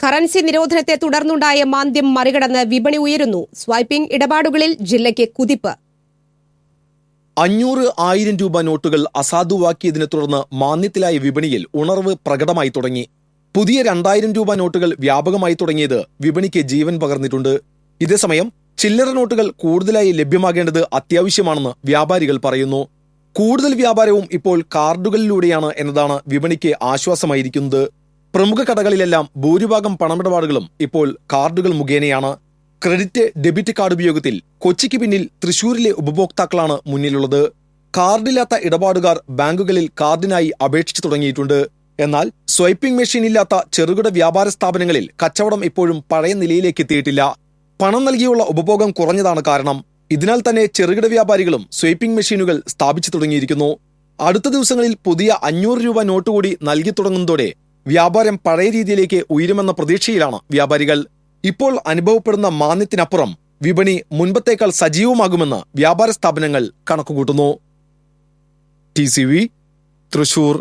Currency നിരോധനത്തെ തുടർന്നുണ്ടായ മാന്ദ്യം മറികടന്ന് വിപണി ഉയരുന്നു. സ്വൈപ്പിംഗ് ഇടപാടുകളിൽ ജില്ലയ്ക്ക് കുതിപ്പ്. 500,000 രൂപ നോട്ടുകൾ അസാധുവാക്കിയതിനെ തുടർന്ന് മാന്ദ്യത്തിലായ വിപണിയിൽ ഉണർവ് പ്രകടമായി തുടങ്ങി. പുതിയ 2000 രൂപ നോട്ടുകൾ വ്യാപകമായി തുടങ്ങിയത് വിപണിക്ക് ജീവൻ പകർന്നിട്ടുണ്ട്. ഇതേസമയം ചില്ലറ നോട്ടുകൾ കൂടുതലായി ലഭ്യമാകേണ്ടത് അത്യാവശ്യമാണെന്ന് വ്യാപാരികൾ പറയുന്നു. കൂടുതൽ വ്യാപാരവും ഇപ്പോൾ കാർഡുകളിലൂടെയാണ് എന്നതാണ് വിപണിക്ക് ആശ്വാസമായിരിക്കുന്നത്. പ്രമുഖ കടകളിലെല്ലാം ഭൂരിഭാഗം പണമിടപാടുകളും ഇപ്പോൾ കാർഡുകൾ മുഖേനയാണ്. ക്രെഡിറ്റ്, ഡെബിറ്റ് കാർഡ് ഉപയോഗത്തിൽ കൊച്ചിക്ക് പിന്നിൽ തൃശൂരിലെ ഉപഭോക്താക്കളാണ് മുന്നിലുള്ളത്. കാർഡില്ലാത്ത ഇടപാടുകാർ ബാങ്കുകളിൽ കാർഡിനായി അപേക്ഷിച്ചു തുടങ്ങിയിട്ടുണ്ട്. എന്നാൽ സ്വൈപ്പിംഗ് മെഷീൻ ഇല്ലാത്ത ചെറുകിട വ്യാപാര സ്ഥാപനങ്ങളിൽ കച്ചവടം ഇപ്പോഴും പഴയ നിലയിലേക്ക് എത്തിയിട്ടില്ല. പണം നൽകിയുള്ള ഉപഭോഗം കുറഞ്ഞതാണ് കാരണം. ഇതിനാൽ തന്നെ ചെറുകിട വ്യാപാരികളും സ്വൈപ്പിംഗ് മെഷീനുകൾ സ്ഥാപിച്ചു തുടങ്ങിയിരിക്കുന്നു. അടുത്ത ദിവസങ്ങളിൽ പുതിയ 500 രൂപ നോട്ട് കൂടി നൽകി തുടങ്ങുന്നതോടെ വ്യാപാരം പഴയ രീതിയിലേക്ക് ഉയരുമെന്ന പ്രതീക്ഷയിലാണ് വ്യാപാരികൾ. ഇപ്പോൾ അനുഭവപ്പെടുന്ന മാന്ദ്യത്തിനപ്പുറം വിപണി മുൻപത്തേക്കാൾ സജീവമാകുമെന്ന് വ്യാപാര സ്ഥാപനങ്ങൾ കണക്കുകൂട്ടുന്നു. TCV, തൃശൂർ.